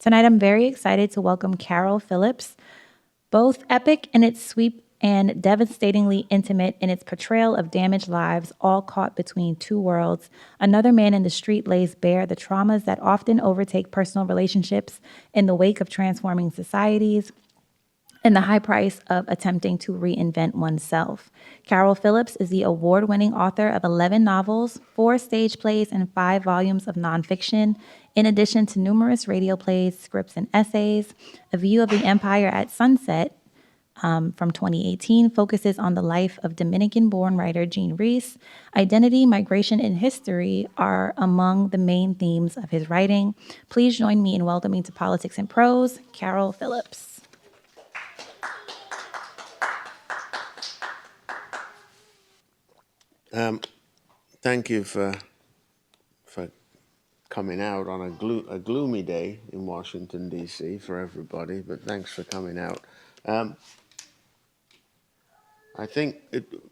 Tonight, I'm very excited to welcome Caryl Phillips, both epic in its sweep and devastatingly intimate in its portrayal of damaged lives, all caught between two worlds. Another Man in the Street lays bare the traumas that often overtake personal relationships in the wake of transforming societies and the high price of attempting to reinvent oneself. Caryl Phillips is the award-winning author of 11 novels, 4 stage plays, and 5 volumes of nonfiction, in addition to numerous radio plays, scripts, and essays. A View of the Empire at Sunset from 2018 focuses on the life of Dominican-born writer Jean Reese. Identity, migration, and history are among the main themes of his writing. Please join me in welcoming to Politics and Prose, Caryl Phillips. Thank you for coming out on a gloomy day in Washington, D.C. for everybody, but thanks for coming out. I think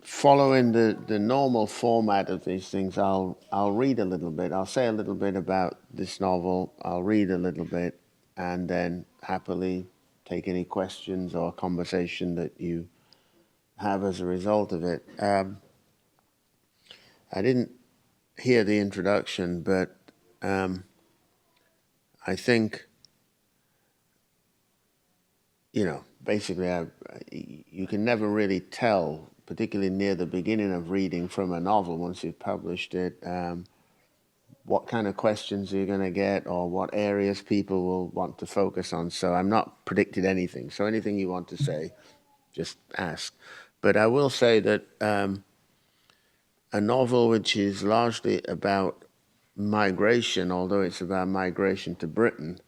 following the normal format of these things, I'll read a little bit. I'll say a little bit about this novel. I'll read a little bit, and then happily take any questions or conversation that you have as a result of it. I didn't hear the introduction, but I think, basically you can never really tell, particularly near the beginning of reading from a novel, once you've published it, what kind of questions you're going to get or what areas people will want to focus on. So I'm not predicting anything. So anything you want to say, just ask. But I will say that a novel which is largely about migration, although it's about migration to Britain,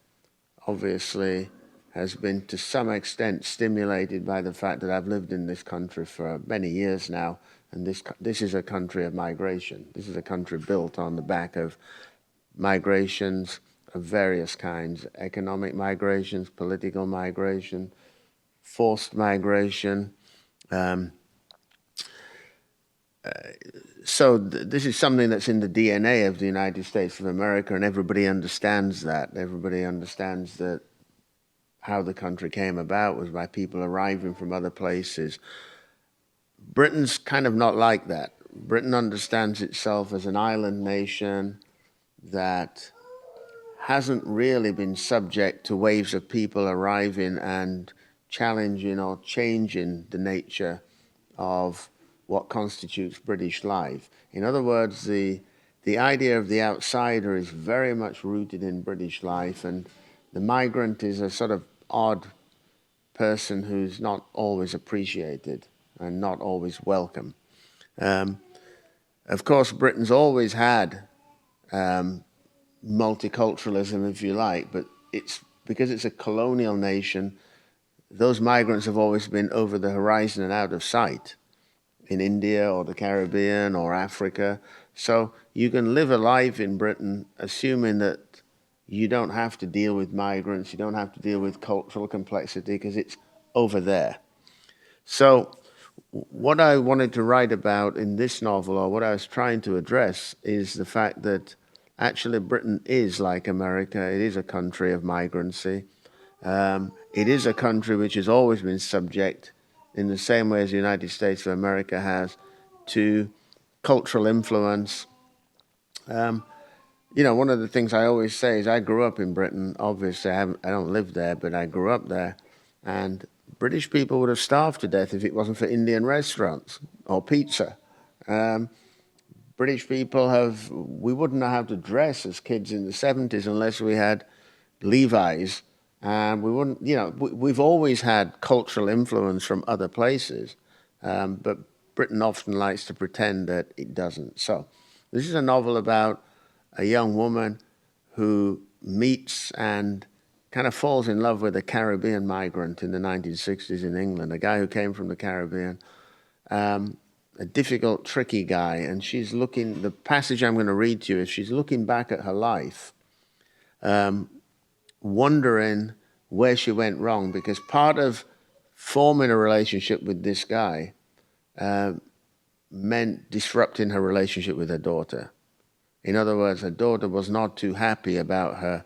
obviously has been to some extent stimulated by the fact that I've lived in this country for many years now, and this is a country of migration. This is a country built on the back of migrations of various kinds: economic migrations, political migration, forced migration. So this is something that's in the DNA of the United States of America, and everybody understands that. Everybody understands that how the country came about was by people arriving from other places. Britain's kind of not like that. Britain understands itself as an island nation that hasn't really been subject to waves of people arriving and challenging or changing the nature of what constitutes British life. In other words, the idea of the outsider is very much rooted in British life, and the migrant is a sort of odd person who's not always appreciated and not always welcome. Of course, Britain's always had multiculturalism, if you like, but because it's a colonial nation, those migrants have always been over the horizon and out of sight, in India or the Caribbean or Africa. So you can live a life in Britain assuming that you don't have to deal with migrants, you don't have to deal with cultural complexity because it's over there. So what I wanted to write about in this novel, or what I was trying to address, is the fact that actually Britain is like America. It is a country of migrancy. It is a country which has always been subject, in the same way as the United States of America has, to cultural influence. One of the things I always say is I grew up in Britain. Obviously, I don't live there, but I grew up there. And British people would have starved to death if it wasn't for Indian restaurants or pizza. British people we wouldn't know how to dress as kids in the 70s unless we had Levi's. And we wouldn't, we've always had cultural influence from other places, but Britain often likes to pretend that it doesn't. So this is a novel about a young woman who meets and kind of falls in love with a Caribbean migrant in the 1960s in England, a guy who came from the Caribbean, a difficult, tricky guy. And the passage I'm going to read to you is she's looking back at her life, wondering where she went wrong, because part of forming a relationship with this guy meant disrupting her relationship with her daughter. In other words, her daughter was not too happy about her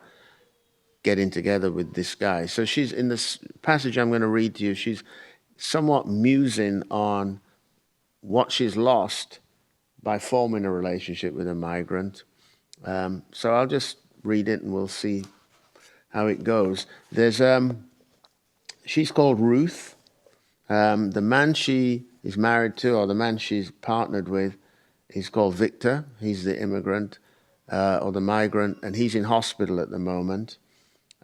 getting together with this guy. So she's in this passage I'm going to read to you. She's somewhat musing on what she's lost by forming a relationship with a migrant. So I'll just read it and we'll see how it goes. She's called Ruth. The man she is married to, or the man she's partnered with, is called Victor. He's the immigrant or the migrant, and he's in hospital at the moment.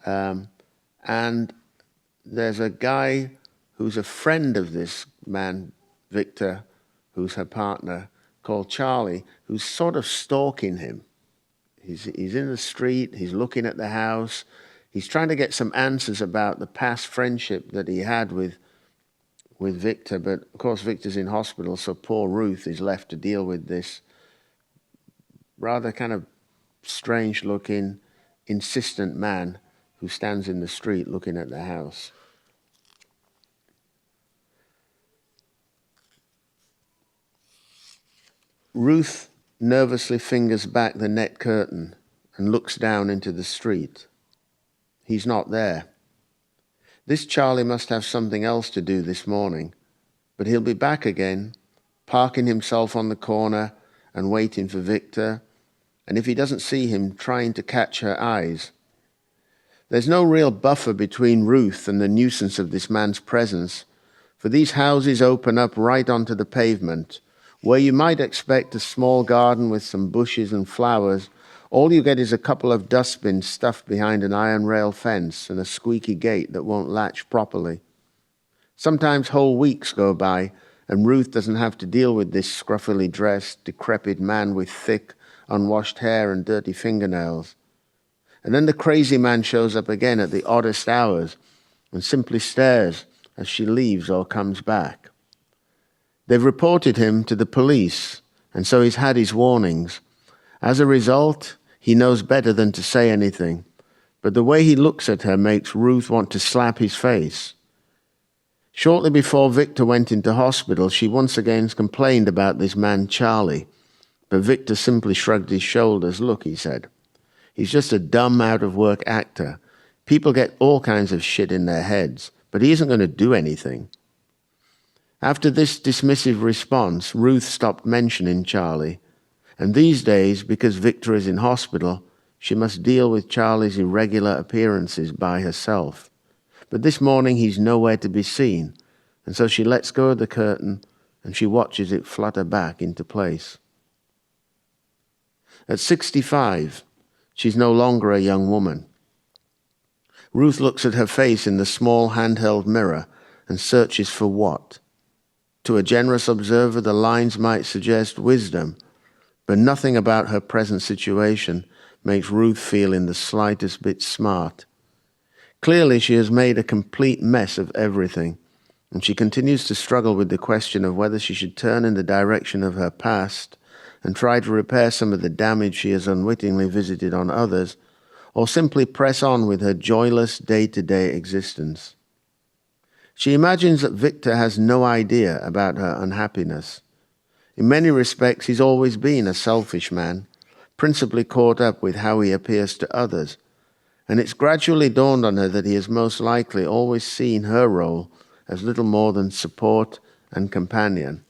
And there's a guy who's a friend of this man, Victor, who's her partner, called Charlie, who's sort of stalking him. He's in the street, he's looking at the house, he's trying to get some answers about the past friendship that he had with Victor, but of course Victor's in hospital, so poor Ruth is left to deal with this rather kind of strange-looking, insistent man who stands in the street looking at the house. Ruth nervously fingers back the net curtain and looks down into the street. He's not there. This Charlie must have something else to do this morning, but he'll be back again, parking himself on the corner and waiting for Victor, and if he doesn't see him, trying to catch her eyes. There's no real buffer between Ruth and the nuisance of this man's presence, for these houses open up right onto the pavement, where you might expect a small garden with some bushes and flowers. All you get is a couple of dustbins stuffed behind an iron rail fence and a squeaky gate that won't latch properly. Sometimes whole weeks go by, and Ruth doesn't have to deal with this scruffily dressed, decrepit man with thick, unwashed hair and dirty fingernails. And then the crazy man shows up again at the oddest hours and simply stares as she leaves or comes back. They've reported him to the police, and so he's had his warnings. As a result, he knows better than to say anything, but the way he looks at her makes Ruth want to slap his face. Shortly before Victor went into hospital, she once again complained about this man Charlie, but Victor simply shrugged his shoulders. "Look," he said, "he's just a dumb, out-of-work actor. People get all kinds of shit in their heads, but he isn't going to do anything." After this dismissive response, Ruth stopped mentioning Charlie, and these days, because Victor is in hospital, she must deal with Charlie's irregular appearances by herself. But this morning he's nowhere to be seen, and so she lets go of the curtain and she watches it flutter back into place. At 65, she's no longer a young woman. Ruth looks at her face in the small handheld mirror and searches for what? To a generous observer, the lines might suggest wisdom, but nothing about her present situation makes Ruth feel in the slightest bit smart. Clearly, she has made a complete mess of everything, and she continues to struggle with the question of whether she should turn in the direction of her past and try to repair some of the damage she has unwittingly visited on others, or simply press on with her joyless day-to-day existence. She imagines that Victor has no idea about her unhappiness. In many respects, he's always been a selfish man, principally caught up with how he appears to others, and it's gradually dawned on her that he has most likely always seen her role as little more than support and companion.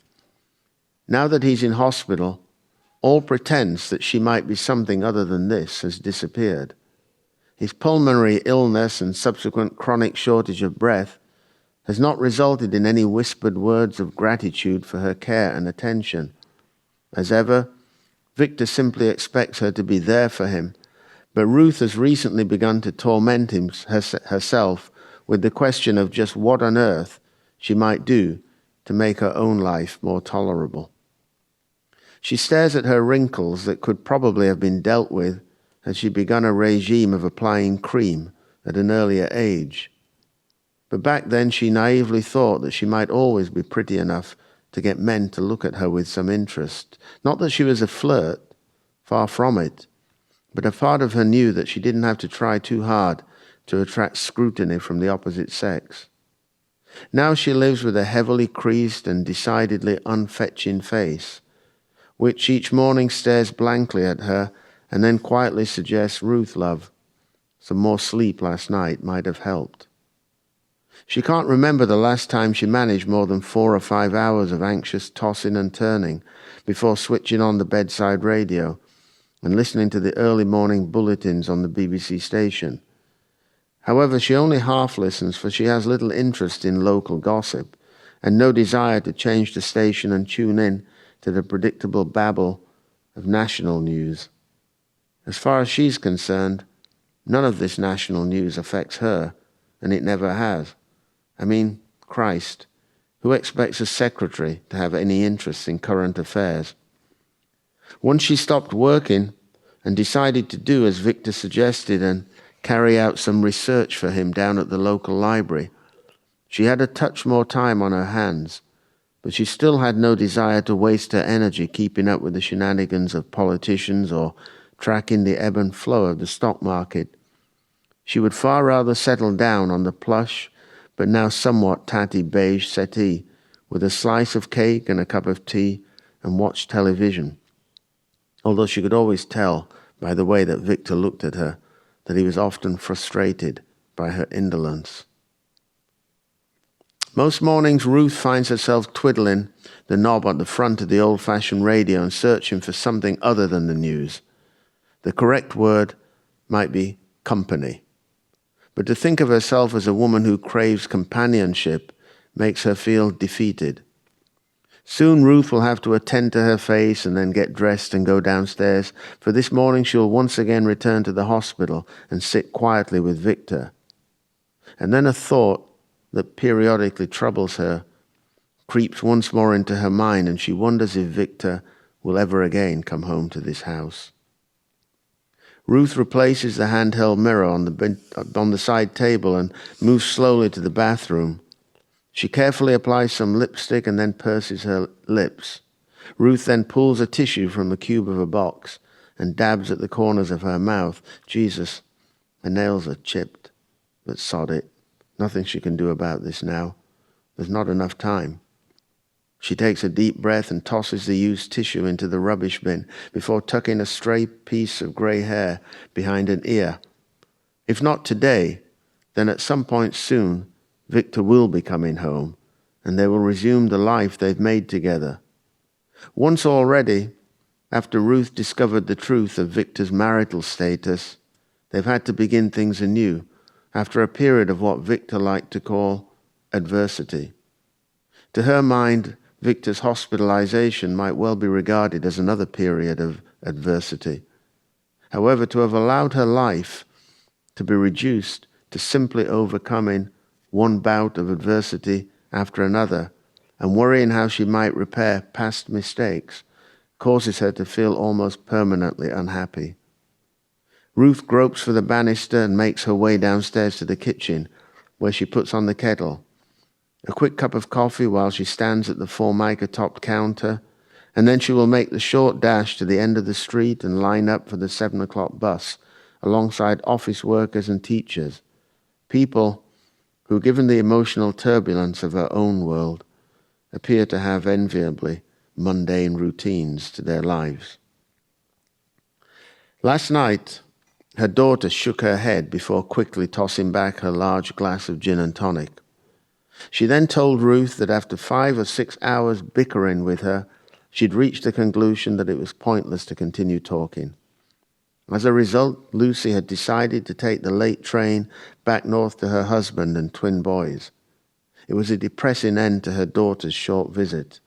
Now that he's in hospital, all pretense that she might be something other than this has disappeared. His pulmonary illness and subsequent chronic shortage of breath has not resulted in any whispered words of gratitude for her care and attention. As ever, Victor simply expects her to be there for him, but Ruth has recently begun to torment herself with the question of just what on earth she might do to make her own life more tolerable. She stares at her wrinkles that could probably have been dealt with had she begun a regime of applying cream at an earlier age. But back then she naively thought that she might always be pretty enough to get men to look at her with some interest. Not that she was a flirt, far from it, but a part of her knew that she didn't have to try too hard to attract scrutiny from the opposite sex. Now she lives with a heavily creased and decidedly unfetching face, which each morning stares blankly at her and then quietly suggests, "Ruth, love, Some more sleep last night might have helped. She can't remember the last time she managed more than 4 or 5 hours of anxious tossing and turning before switching on the bedside radio and listening to the early morning bulletins on the BBC station. However, she only half listens, for she has little interest in local gossip and no desire to change the station and tune in to the predictable babble of national news. As far as she's concerned, none of this national news affects her, and it never has. I mean, Christ, who expects a secretary to have any interest in current affairs? Once she stopped working and decided to do as Victor suggested and carry out some research for him down at the local library, she had a touch more time on her hands, but she still had no desire to waste her energy keeping up with the shenanigans of politicians or tracking the ebb and flow of the stock market. She would far rather settle down on the plush, but now somewhat tatty beige settee with a slice of cake and a cup of tea and watch television, although she could always tell by the way that Victor looked at her that he was often frustrated by her indolence. Most mornings Ruth finds herself twiddling the knob at the front of the old-fashioned radio and searching for something other than the news. The correct word might be company. But to think of herself as a woman who craves companionship makes her feel defeated. Soon Ruth will have to attend to her face and then get dressed and go downstairs, for this morning she'll once again return to the hospital and sit quietly with Victor. And then a thought that periodically troubles her creeps once more into her mind, and she wonders if Victor will ever again come home to this house. Ruth replaces the handheld mirror on the side table and moves slowly to the bathroom. She carefully applies some lipstick and then purses her lips. Ruth then pulls a tissue from the cube of a box and dabs at the corners of her mouth. Jesus, her nails are chipped, but sod it. Nothing she can do about this now. There's not enough time. She takes a deep breath and tosses the used tissue into the rubbish bin before tucking a stray piece of grey hair behind an ear. If not today, then at some point soon, Victor will be coming home, and they will resume the life they've made together. Once already, after Ruth discovered the truth of Victor's marital status, they've had to begin things anew, after a period of what Victor liked to call adversity. To her mind, Victor's hospitalization might well be regarded as another period of adversity. However, to have allowed her life to be reduced to simply overcoming one bout of adversity after another and worrying how she might repair past mistakes causes her to feel almost permanently unhappy. Ruth gropes for the banister and makes her way downstairs to the kitchen, where she puts on the kettle. A quick cup of coffee while she stands at the formica-topped counter, and then she will make the short dash to the end of the street and line up for the 7 o'clock bus, alongside office workers and teachers, people who, given the emotional turbulence of her own world, appear to have enviably mundane routines to their lives. Last night, her daughter shook her head before quickly tossing back her large glass of gin and tonic. She then told Ruth that after 5 or 6 hours bickering with her, she'd reached the conclusion that it was pointless to continue talking. As a result, Lucy had decided to take the late train back north to her husband and twin boys. It was a depressing end to her daughter's short visit.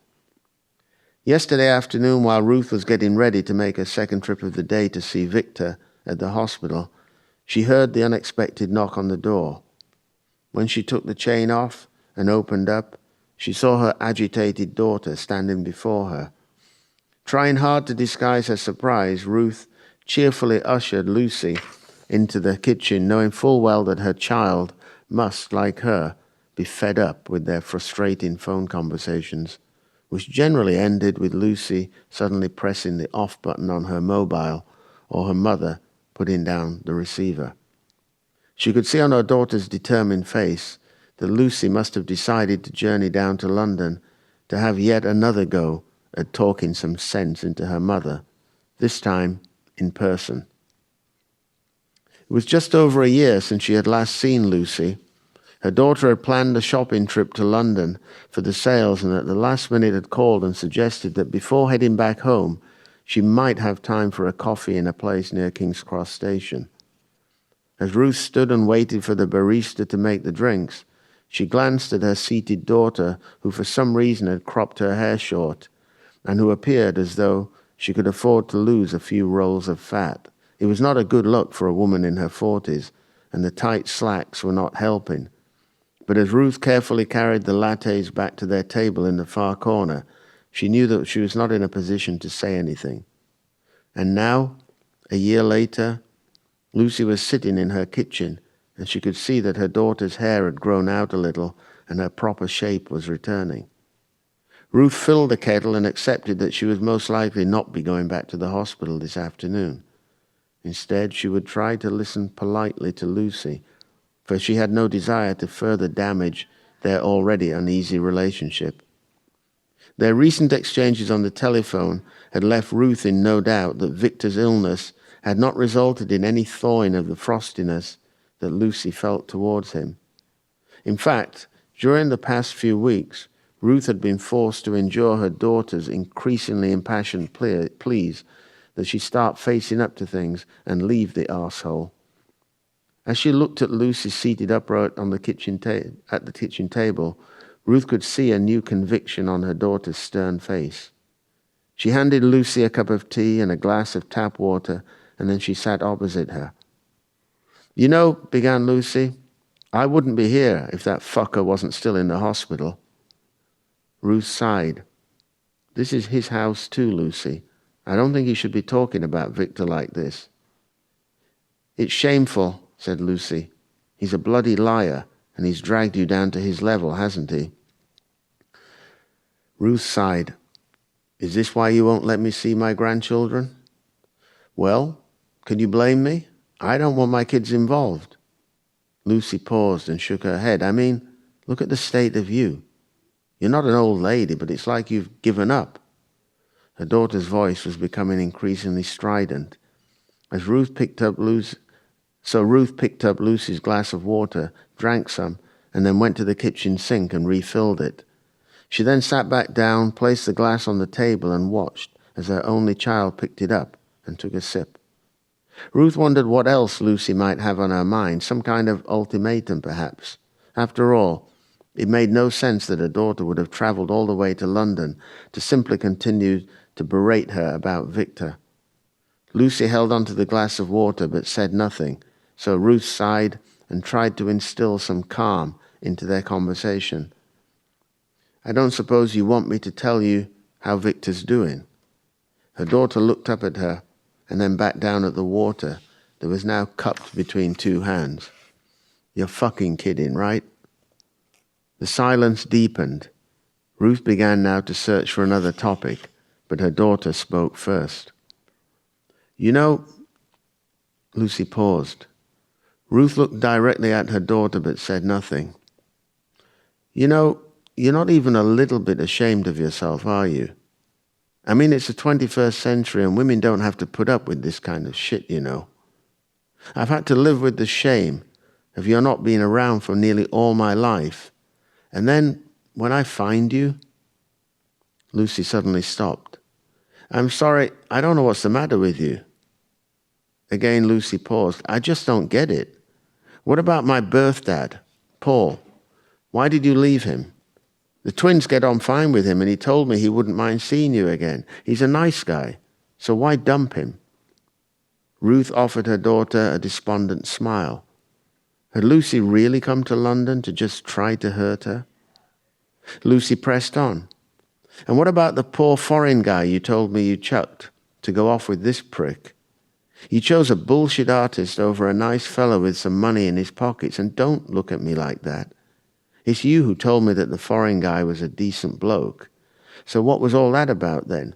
Yesterday afternoon, while Ruth was getting ready to make her second trip of the day to see Victor at the hospital, she heard the unexpected knock on the door. When she took the chain off and opened up, she saw her agitated daughter standing before her. Trying hard to disguise her surprise, Ruth cheerfully ushered Lucy into the kitchen, knowing full well that her child must, like her, be fed up with their frustrating phone conversations, which generally ended with Lucy suddenly pressing the off button on her mobile or her mother putting down the receiver. She could see on her daughter's determined face that Lucy must have decided to journey down to London to have yet another go at talking some sense into her mother, this time in person. It was just over a year since she had last seen Lucy. Her daughter had planned a shopping trip to London for the sales, and at the last minute had called and suggested that before heading back home, she might have time for a coffee in a place near King's Cross Station. As Ruth stood and waited for the barista to make the drinks, she glanced at her seated daughter, who for some reason had cropped her hair short, and who appeared as though she could afford to lose a few rolls of fat. It was not a good look for a woman in her 40s, and the tight slacks were not helping. But as Ruth carefully carried the lattes back to their table in the far corner, she knew that she was not in a position to say anything. And now, a year later, Lucy was sitting in her kitchen, and she could see that her daughter's hair had grown out a little and her proper shape was returning. Ruth filled the kettle and accepted that she would most likely not be going back to the hospital this afternoon. Instead, she would try to listen politely to Lucy, for she had no desire to further damage their already uneasy relationship. Their recent exchanges on the telephone had left Ruth in no doubt that Victor's illness had not resulted in any thawing of the frostiness that Lucy felt towards him. In fact, during the past few weeks, Ruth had been forced to endure her daughter's increasingly impassioned pleas that she start facing up to things and leave the arsehole. As she looked at Lucy seated upright on the kitchen table, Ruth could see a new conviction on her daughter's stern face. She handed Lucy a cup of tea and a glass of tap water, and then she sat opposite her. "You know," began Lucy, "I wouldn't be here if that fucker wasn't still in the hospital." Ruth sighed. "This is his house too, Lucy. I don't think he should be talking about Victor like this." "It's shameful," said Lucy. "He's a bloody liar, and he's dragged you down to his level, hasn't he?" Ruth sighed. "Is this why you won't let me see my grandchildren?" "Well, can you blame me? I don't want my kids involved." Lucy paused and shook her head. "I mean, look at the state of you. You're not an old lady, but it's like you've given up." Her daughter's voice was becoming increasingly strident. Ruth picked up Lucy's glass of water, drank some, and then went to the kitchen sink and refilled it. She then sat back down, placed the glass on the table, and watched as her only child picked it up and took a sip. Ruth wondered what else Lucy might have on her mind, some kind of ultimatum perhaps. After all, it made no sense that her daughter would have travelled all the way to London to simply continue to berate her about Victor. Lucy held on to the glass of water but said nothing, so Ruth sighed and tried to instill some calm into their conversation. "I don't suppose you want me to tell you how Victor's doing?" Her daughter looked up at her and then back down at the water that was now cupped between two hands. "You're fucking kidding, right?" The silence deepened. Ruth began now to search for another topic, but her daughter spoke first. "You know," Lucy paused. Ruth looked directly at her daughter but said nothing. "You know, you're not even a little bit ashamed of yourself, are you? I mean, it's the 21st century and women don't have to put up with this kind of shit, you know. I've had to live with the shame of your not being around for nearly all my life. And then, when I find you..." Lucy suddenly stopped. "I'm sorry, I don't know what's the matter with you." Again, Lucy paused. "I just don't get it. What about my birth dad, Paul? Why did you leave him? The twins get on fine with him, and he told me he wouldn't mind seeing you again. He's a nice guy, so why dump him?" Ruth offered her daughter a despondent smile. Had Lucy really come to London to just try to hurt her? Lucy pressed on. "And what about the poor foreign guy you told me you chucked to go off with this prick? You chose a bullshit artist over a nice fellow with some money in his pockets, and don't look at me like that. It's you who told me that the foreign guy was a decent bloke. So what was all that about then?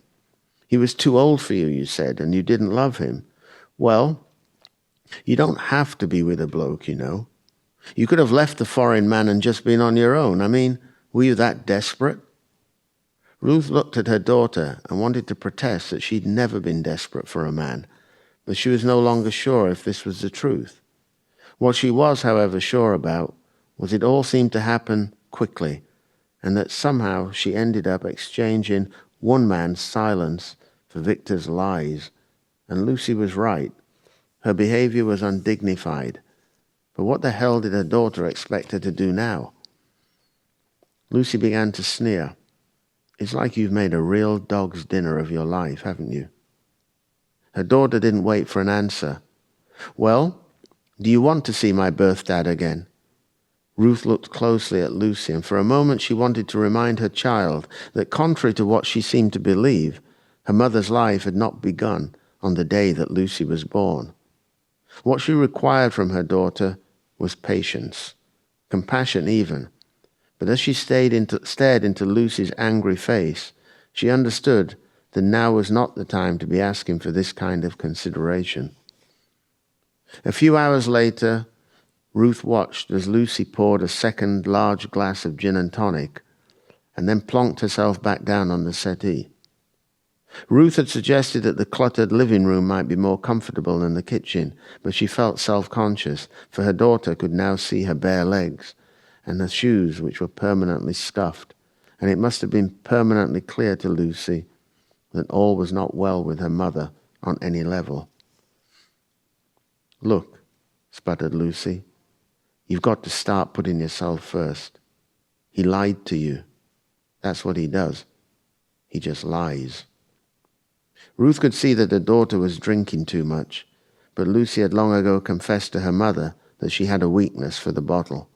He was too old for you, you said, and you didn't love him. Well, you don't have to be with a bloke, you know. You could have left the foreign man and just been on your own. I mean, were you that desperate?" Ruth looked at her daughter and wanted to protest that she'd never been desperate for a man, but she was no longer sure if this was the truth. What she was, however, sure about was it all seemed to happen quickly, and that somehow she ended up exchanging one man's silence for Victor's lies. And Lucy was right. Her behavior was undignified. But what the hell did her daughter expect her to do now? Lucy began to sneer. It's like you've made a real dog's dinner of your life, haven't you? Her daughter didn't wait for an answer. Well, do you want to see my birth dad again? Ruth looked closely at Lucy, and for a moment she wanted to remind her child that, contrary to what she seemed to believe, her mother's life had not begun on the day that Lucy was born. What she required from her daughter was patience, compassion even. But as she stared into Lucy's angry face, she understood that now was not the time to be asking for this kind of consideration. A few hours later, Ruth watched as Lucy poured a second large glass of gin and tonic and then plonked herself back down on the settee. Ruth had suggested that the cluttered living room might be more comfortable than the kitchen, but she felt self-conscious, for her daughter could now see her bare legs and her shoes, which were permanently scuffed, and it must have been permanently clear to Lucy that all was not well with her mother on any level. Look, sputtered Lucy, you've got to start putting yourself first. He lied to you. That's what he does. He just lies. Ruth could see that her daughter was drinking too much, but Lucy had long ago confessed to her mother that she had a weakness for the bottle.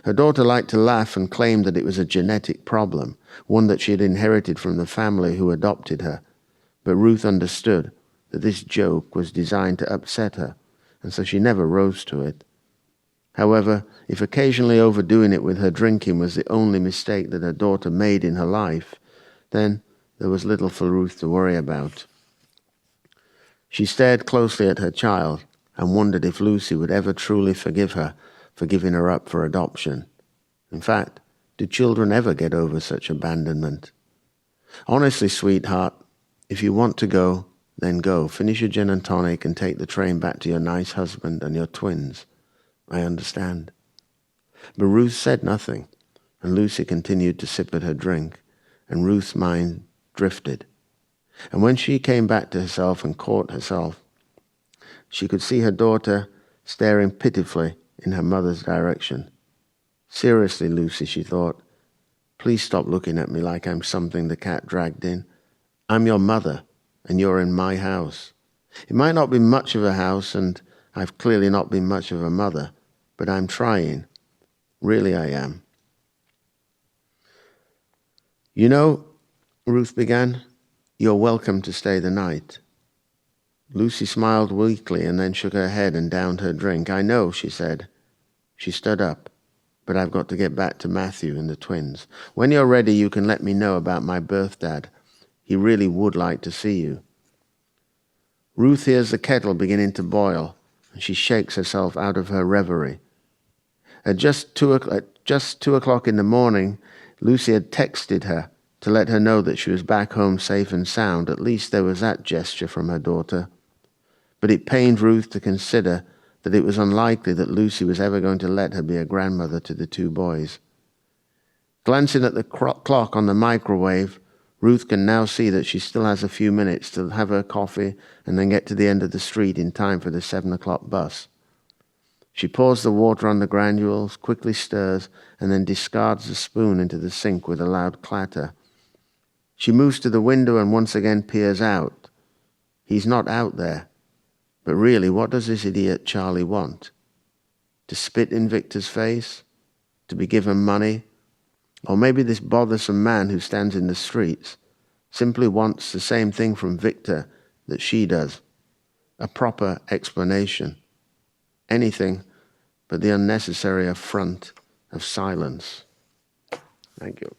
Her daughter liked to laugh and claimed that it was a genetic problem, one that she had inherited from the family who adopted her. But Ruth understood that this joke was designed to upset her, and so she never rose to it. However, if occasionally overdoing it with her drinking was the only mistake that her daughter made in her life, then there was little for Ruth to worry about. She stared closely at her child and wondered if Lucy would ever truly forgive her for giving her up for adoption. In fact, do children ever get over such abandonment? Honestly, sweetheart, if you want to go, then go. Finish your gin and tonic and take the train back to your nice husband and your twins. I understand. But Ruth said nothing, and Lucy continued to sip at her drink, and Ruth's mind drifted. And when she came back to herself and caught herself, she could see her daughter staring pitifully in her mother's direction. Seriously, Lucy, she thought, please stop looking at me like I'm something the cat dragged in. I'm your mother, and you're in my house. It might not be much of a house, and I've clearly not been much of a mother, but I'm trying. Really, I am. You know, Ruth began, you're welcome to stay the night. Lucy smiled weakly and then shook her head and downed her drink. I know, she said. She stood up. But I've got to get back to Matthew and the twins. When you're ready, you can let me know about my birth dad. He really would like to see you. Ruth hears the kettle beginning to boil, and she shakes herself out of her reverie. At just 2 o'clock in the morning, Lucy had texted her to let her know that she was back home safe and sound. At least there was that gesture from her daughter. But it pained Ruth to consider that it was unlikely that Lucy was ever going to let her be a grandmother to the two boys. Glancing at the clock on the microwave, Ruth can now see that she still has a few minutes to have her coffee and then get to the end of the street in time for the 7 o'clock bus. She pours the water on the granules, quickly stirs, and then discards the spoon into the sink with a loud clatter. She moves to the window and once again peers out. He's not out there. But really, what does this idiot Charlie want? To spit in Victor's face? To be given money? Or maybe this bothersome man who stands in the streets simply wants the same thing from Victor that she does. A proper explanation. Anything but the unnecessary affront of silence. Thank you.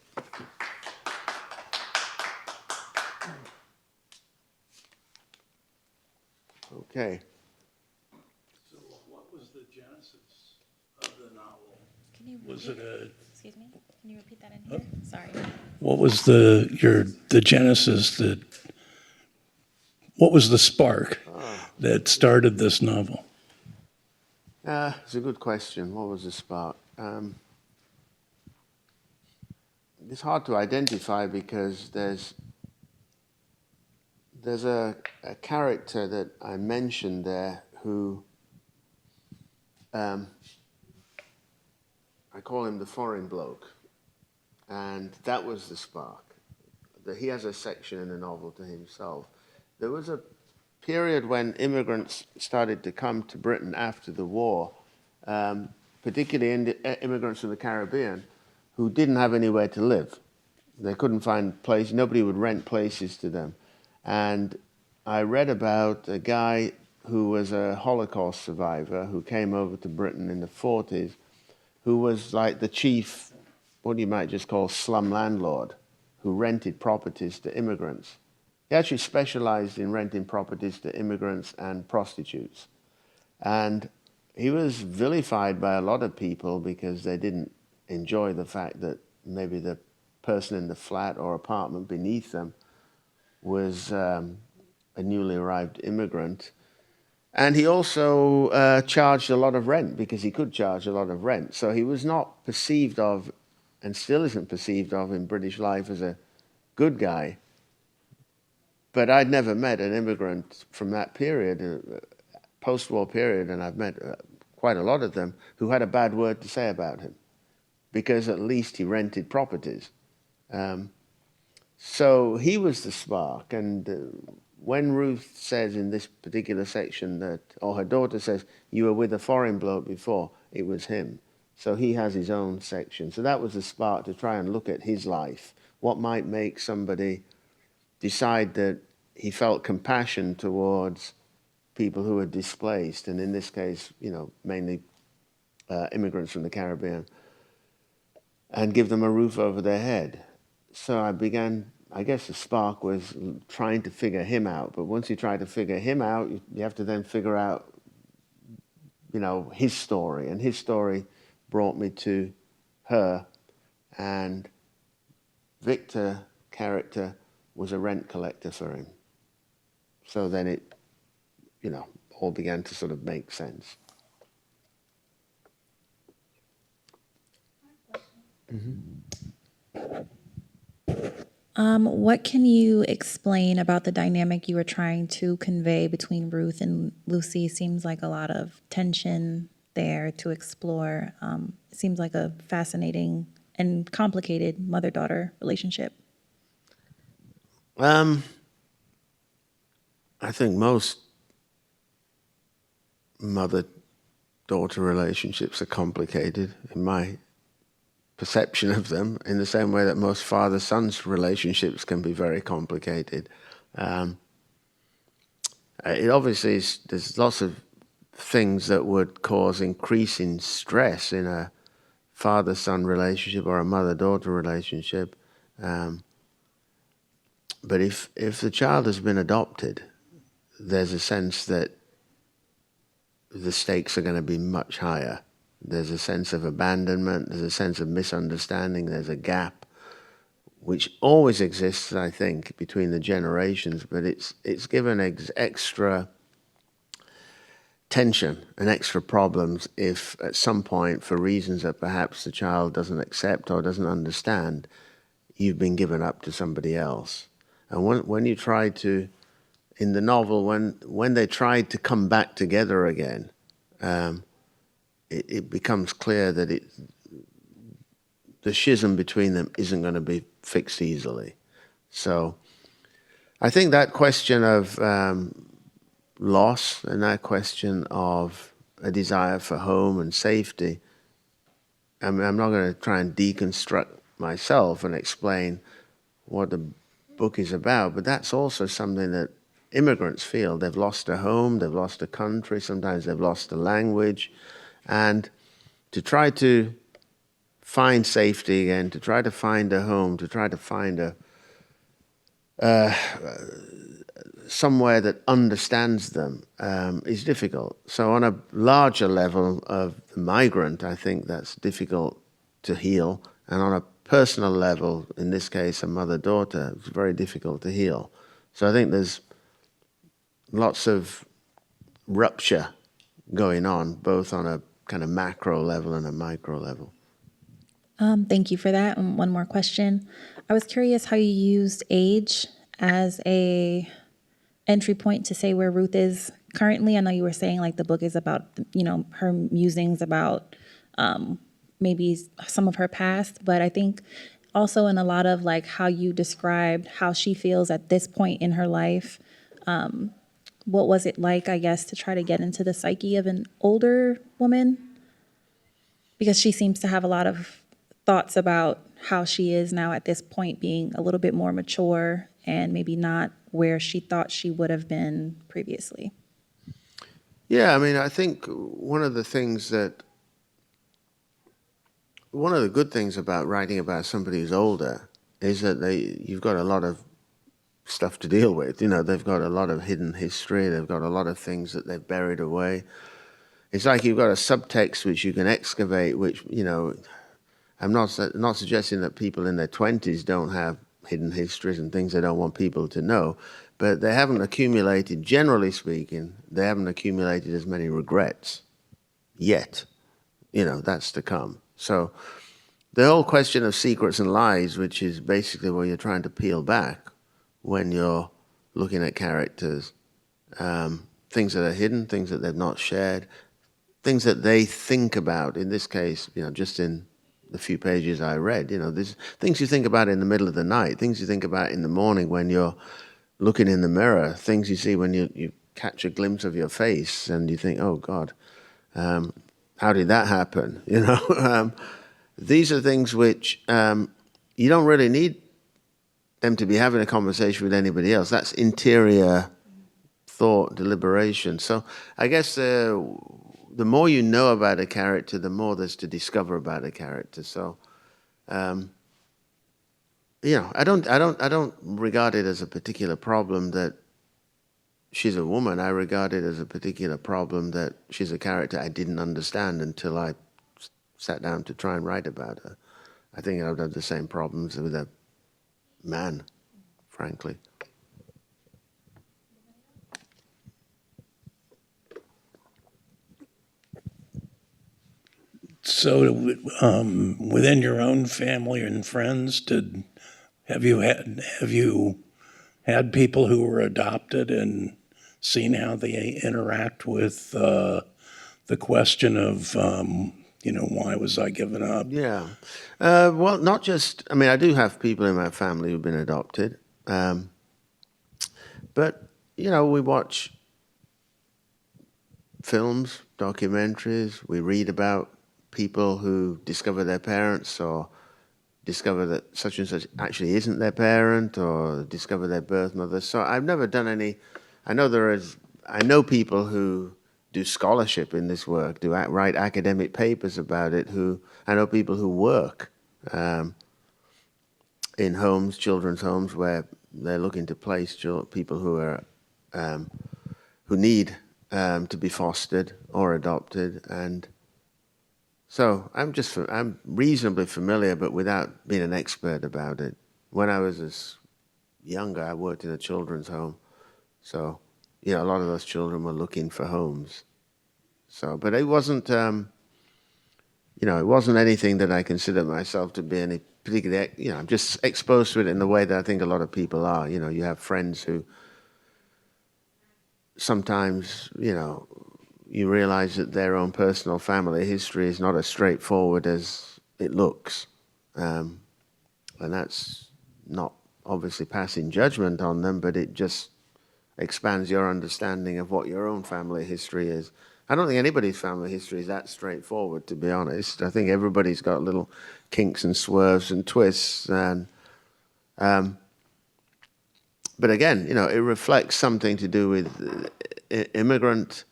Okay. So what was the genesis of the novel? Can you Was it a, excuse me? Can you repeat that in here? Sorry. what was the genesis that, what was the spark that started this novel? It's a good question. What was the spark? It's hard to identify because there's a character that I mentioned there who I call him the foreign bloke, and that was the spark. He has a section in the novel to himself. There was a period when immigrants started to come to Britain after the war, particularly immigrants from the Caribbean, who didn't have anywhere to live. They couldn't find place. Nobody would rent places to them. And I read about a guy who was a Holocaust survivor who came over to Britain in the 40s, who was like the chief, what you might just call slum landlord, who rented properties to immigrants. He actually specialized in renting properties to immigrants and prostitutes. And he was vilified by a lot of people because they didn't enjoy the fact that maybe the person in the flat or apartment beneath them was a newly arrived immigrant. And he also charged a lot of rent because he could charge a lot of rent. So he was not perceived of, and still isn't perceived of in British life, as a good guy. But I'd never met an immigrant from that period, post-war period, and I've met quite a lot of them, who had a bad word to say about him, because at least he rented properties. So he was the spark. And when Ruth says in this particular section that, or her daughter says, you were with a foreign bloke before, it was him. So he has his own section. So that was the spark to try and look at his life. What might make somebody decide that he felt compassion towards people who were displaced, and in this case, mainly immigrants from the Caribbean, and give them a roof over their head. So I began, I guess the spark was trying to figure him out. But once you try to figure him out, you have to then figure out, his story. And his story brought me to her. And Victor character was a rent collector for him. So then it, all began to sort of make sense. What can you explain about the dynamic you were trying to convey between Ruth and Lucy? Seems like a lot of tension there to explore. It seems like a fascinating and complicated mother-daughter relationship. I think most mother-daughter relationships are complicated, in my perception of them, in the same way that most father-son relationships can be very complicated. It obviously there's lots of things that would cause increasing stress in a father-son relationship or a mother-daughter relationship. But if the child has been adopted, there's a sense that the stakes are going to be much higher. There's a sense of abandonment, there's a sense of misunderstanding, there's a gap, which always exists, I think, between the generations, but it's given extra tension and extra problems if at some point, for reasons that perhaps the child doesn't accept or doesn't understand, you've been given up to somebody else. And when you try to, in the novel, when they tried to come back together again, it becomes clear that the schism between them isn't going to be fixed easily. So I think that question of loss and that question of a desire for home and safety, I mean, I'm not going to try and deconstruct myself and explain what the book is about, but that's also something that immigrants feel. They've lost a home, they've lost a country, sometimes they've lost a language. And to try to find safety again, to try to find a home, to try to find somewhere that understands them is difficult. So on a larger level of the migrant, I think that's difficult to heal. And on a personal level, in this case, a mother-daughter, it's very difficult to heal. So I think there's lots of rupture going on, both on a kind of macro level and a micro level. Thank you for that. And one more question. I was curious how you used age as a entry point to say where Ruth is currently. I know you were saying like the book is about, her musings about maybe some of her past, but I think also in a lot of like how you described how she feels at this point in her life. What was it like, I guess, to try to get into the psyche of an older woman? Because she seems to have a lot of thoughts about how she is now at this point, being a little bit more mature and maybe not where she thought she would have been previously. Yeah, I mean, I think one of the good things about writing about somebody who's older is that you've got a lot of stuff to deal with. They've got a lot of hidden history. They've got a lot of things that they've buried away. It's like you've got a subtext which you can excavate, which, I'm not suggesting that people in their 20s don't have hidden histories and things they don't want people to know, but they haven't accumulated, generally speaking, they haven't accumulated as many regrets yet. That's to come. So the whole question of secrets and lies, which is basically what you're trying to peel back when you're looking at characters, things that are hidden, things that they've not shared, things that they think about. In this case, just in the few pages I read, there's things you think about in the middle of the night, things you think about in the morning when you're looking in the mirror, things you see when you catch a glimpse of your face and you think, oh God, how did that happen? These are things which you don't really need them to be having a conversation with anybody else. That's interior thought, deliberation. So I guess the more you know about a character, the more there's to discover about a character. So, I don't regard it as a particular problem that she's a woman. I regard it as a particular problem that she's a character I didn't understand until I sat down to try and write about her. I think I would have the same problems with a man, frankly. So, within your own family and friends, have you had people who were adopted and seen how they interact with the question of why was I given up? Yeah. Well, not just, I mean, I do have people in my family who've been adopted. But, we watch films, documentaries, we read about people who discover their parents or discover that such and such actually isn't their parent or discover their birth mother. So I've never done any, I know people who do scholarship in this work, write academic papers about it, I know people who work in homes, children's homes, where they're looking to place people who are who need to be fostered or adopted, and so I'm reasonably familiar, but without being an expert about it. When I was younger, I worked in a children's home, so a lot of those children were looking for homes. So, but it wasn't it wasn't anything that I consider myself to be any particularly, I'm just exposed to it in the way that I think a lot of people are. You have friends who sometimes, you realize that their own personal family history is not as straightforward as it looks. And that's not obviously passing judgment on them, but it just expands your understanding of what your own family history is. I don't think anybody's family history is that straightforward, to be honest. I think everybody's got little kinks and swerves and twists. And but again, it reflects something to do with immigrant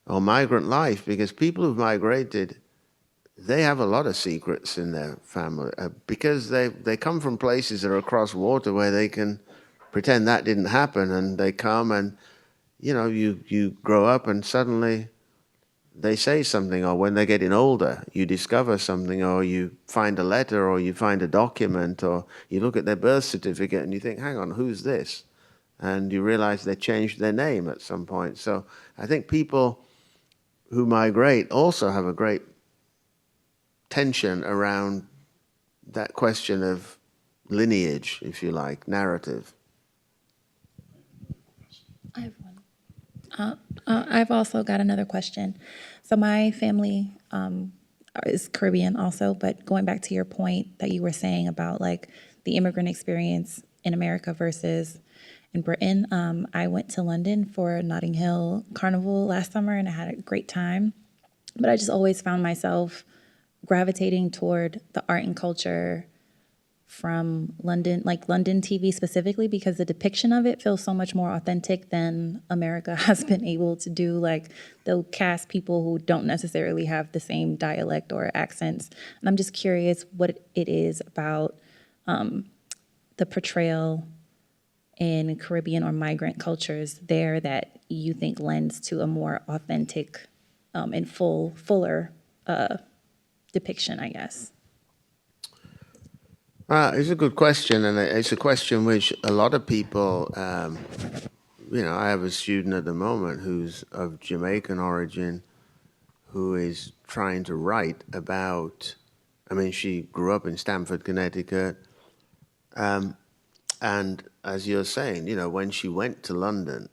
or migrant life, because people who've migrated, they have a lot of secrets in their family because they come from places that are across water where they can pretend that didn't happen, and they come and you grow up and suddenly they say something, or when they're getting older, you discover something, or you find a letter, or you find a document, or you look at their birth certificate and you think, hang on, who's this? And you realize they changed their name at some point. So I think people who migrate also have a great tension around that question of lineage, if you like, narrative. I have one. I've also got another question. So my family is Caribbean also, but going back to your point that you were saying about like the immigrant experience in America versus in Britain, I went to London for Notting Hill Carnival last summer and I had a great time. But I just always found myself gravitating toward the art and culture from London, like London TV specifically, because the depiction of it feels so much more authentic than America has been able to do. Like they'll cast people who don't necessarily have the same dialect or accents. And I'm just curious what it is about the portrayal in Caribbean or migrant cultures there that you think lends to a more authentic and fuller depiction, I guess. It's a good question, and it's a question which a lot of people, I have a student at the moment who's of Jamaican origin who is trying to write about, she grew up in Stamford, Connecticut, and as you're saying, when she went to London,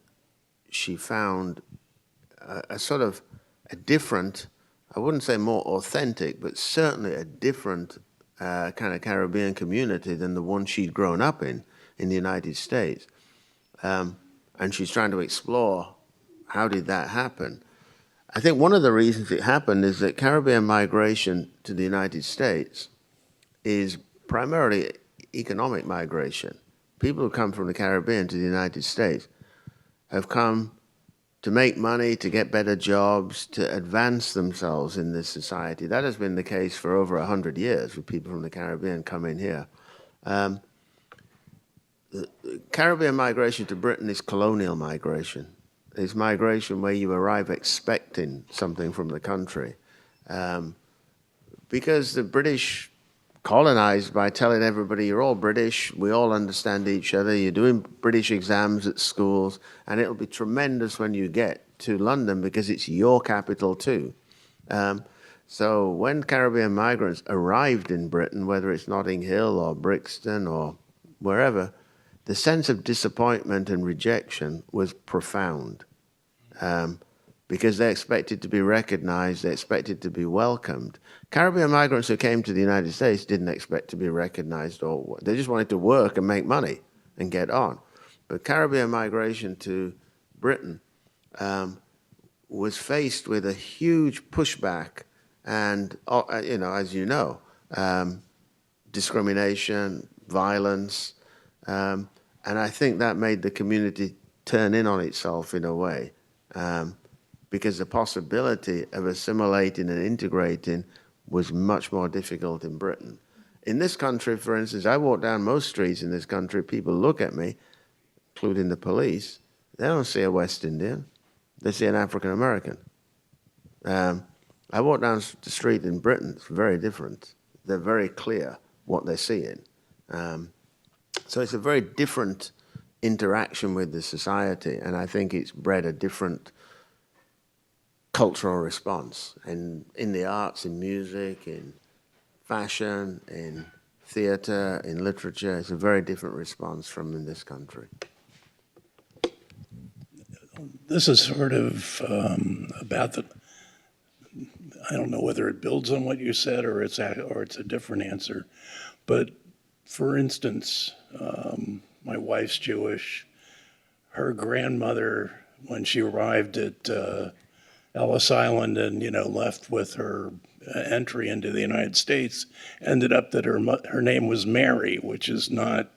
she found a sort of a different, I wouldn't say more authentic, but certainly a different kind of Caribbean community than the one she'd grown up in the United States. And she's trying to explore how did that happen. I think one of the reasons it happened is that Caribbean migration to the United States is primarily economic migration. People who come from the Caribbean to the United States have come to make money, to get better jobs, to advance themselves in this society. That has been the case for over 100 years with people from the Caribbean coming here. The Caribbean migration to Britain is colonial migration. It's migration where you arrive expecting something from the country. Because the British colonized by telling everybody you're all British, we all understand each other, you're doing British exams at schools, and it'll be tremendous when you get to London because it's your capital too. So when Caribbean migrants arrived in Britain, whether it's Notting Hill or Brixton or wherever, the sense of disappointment and rejection was profound. Because they expected to be recognized, they expected to be welcomed. Caribbean migrants who came to the United States didn't expect to be recognized, or they just wanted to work and make money and get on. But Caribbean migration to Britain was faced with a huge pushback and, as you know, discrimination, violence, and I think that made the community turn in on itself in a way. Because the possibility of assimilating and integrating was much more difficult in Britain. In this country, for instance, I walk down most streets in this country, people look at me, including the police, they don't see a West Indian, they see an African American. I walk down the street in Britain, it's very different. They're very clear what they're seeing. So it's a very different interaction with the society, and I think it's bred a different cultural response in the arts, in music, in fashion, in theater, in literature. It's a very different response from in this country. This is sort of about the, I don't know whether it builds on what you said or it's a different answer. But for instance, my wife's Jewish. Her grandmother, when she arrived at Ellis Island and, left with her entry into the United States, ended up that her name was Mary, which is not,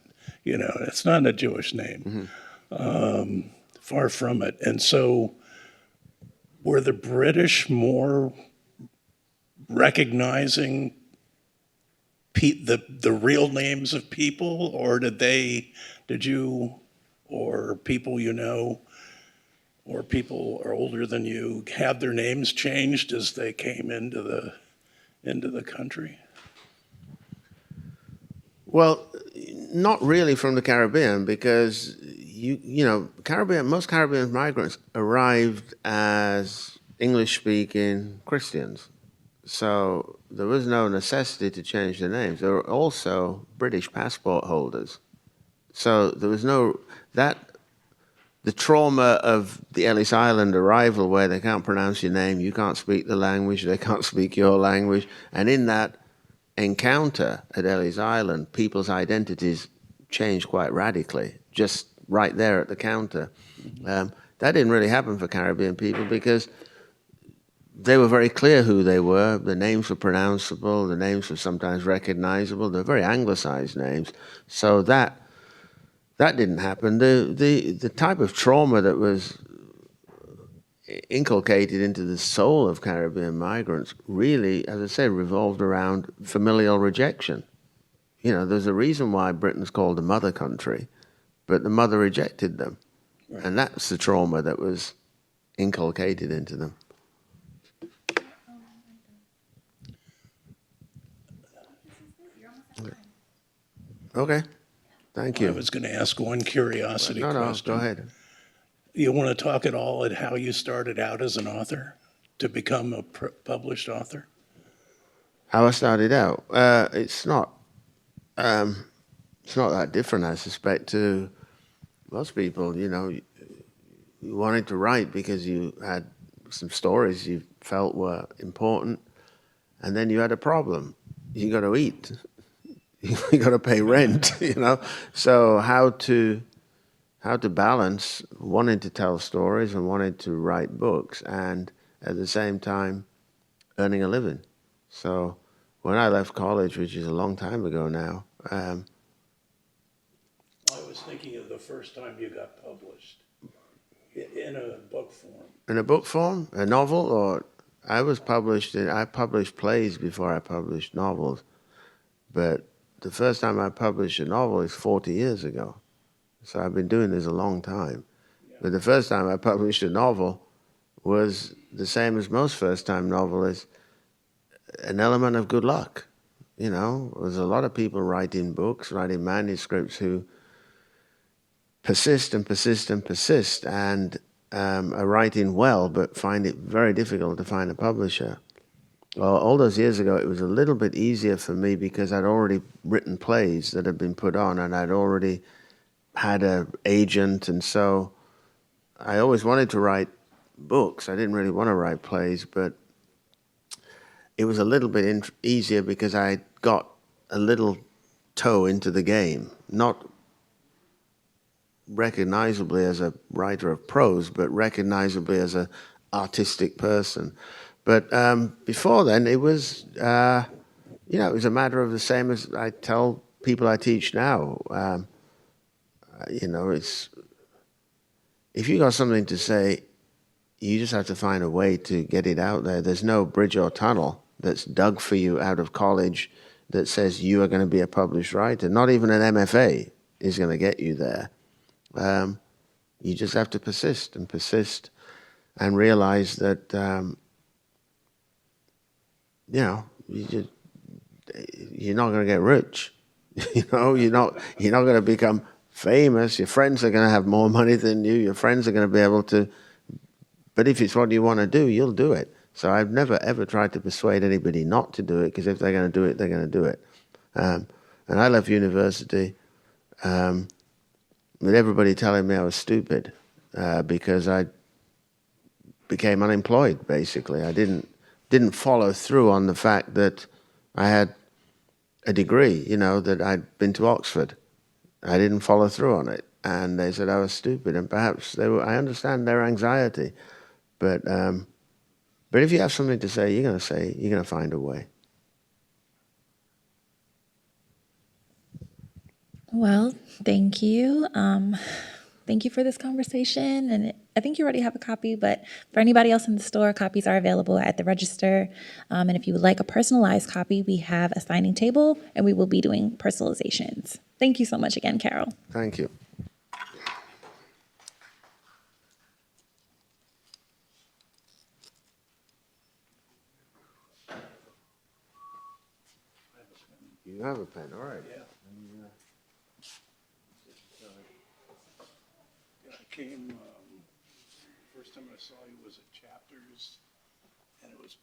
it's not a Jewish name. Mm-hmm. Far from it. And so were the British more recognizing the real names of people, or did you, or people or people are older than you, have their names changed as they came into the country? Well, not really from the Caribbean, because most Caribbean migrants arrived as English-speaking Christians. So there was no necessity to change the names. There were also British passport holders. So there was no, that, the trauma of the Ellis Island arrival where they can't pronounce your name, you can't speak the language, they can't speak your language. And in that encounter at Ellis Island, people's identities changed quite radically, just right there at the counter. That didn't really happen for Caribbean people because they were very clear who they were. The names were pronounceable. The names were sometimes recognizable. They're very anglicized names. So that didn't happen. The type of trauma that was inculcated into the soul of Caribbean migrants really, as I say, revolved around familial rejection. You know, there's a reason why Britain's called the mother country, but the mother rejected them. Right. And that's the trauma that was inculcated into them. Okay, thank you. I was going to ask one curiosity question. No, go ahead. You want to talk at all at how you started out as an author to become a published author? How I started out? It's not that different, I suspect, to most people. You know, you wanted to write because you had some stories you felt were important, and then you had a problem. You got to eat. You got to pay rent, you know. So how to balance wanting to tell stories and wanting to write books, and at the same time earning a living. So when I left college, which is a long time ago now, I was thinking of the first time you got published in a book form. In a book form, a novel, or I published plays before I published novels, but the first time I published a novel is 40 years ago. So I've been doing this a long time. Yeah. But the first time I published a novel was the same as most first-time novelists, an element of good luck. You know, there's a lot of people writing books, writing manuscripts who persist and persist and persist and are writing well, but find it very difficult to find a publisher. Well, all those years ago, it was a little bit easier for me because I'd already written plays that had been put on, and I'd already had an agent, and so I always wanted to write books. I didn't really want to write plays, but it was a little bit easier because I got a little toe into the game, not recognizably as a writer of prose, but recognizably as an artistic person. But before then, it was, it was a matter of the same as I tell people I teach now. It's if you got something to say, you just have to find a way to get it out there. There's no bridge or tunnel that's dug for you out of college that says you are going to be a published writer. Not even an MFA is going to get you there. You just have to persist and realize that, you're not going to get rich. You're not going to become famous. Your friends are going to have more money than you. Your friends are going to be able to. But if it's what you want to do, you'll do it. So I've never, ever tried to persuade anybody not to do it, because if they're going to do it, they're going to do it. And I left university with everybody telling me I was stupid because I became unemployed, basically. I didn't follow through on the fact that I had a degree, that I'd been to Oxford. I didn't follow through on it. And they said I was stupid. And perhaps I understand their anxiety. But if you have something to say, you're going to find a way. Well, thank you. Thank you for this conversation. And I think you already have a copy, but for anybody else in the store, copies are available at the register. And if you would like a personalized copy, we have a signing table, and we will be doing personalizations. Thank you so much again, Caryl. Thank you. You have a pen, all right. Yeah. I came, first time I saw you was at Chapters and it was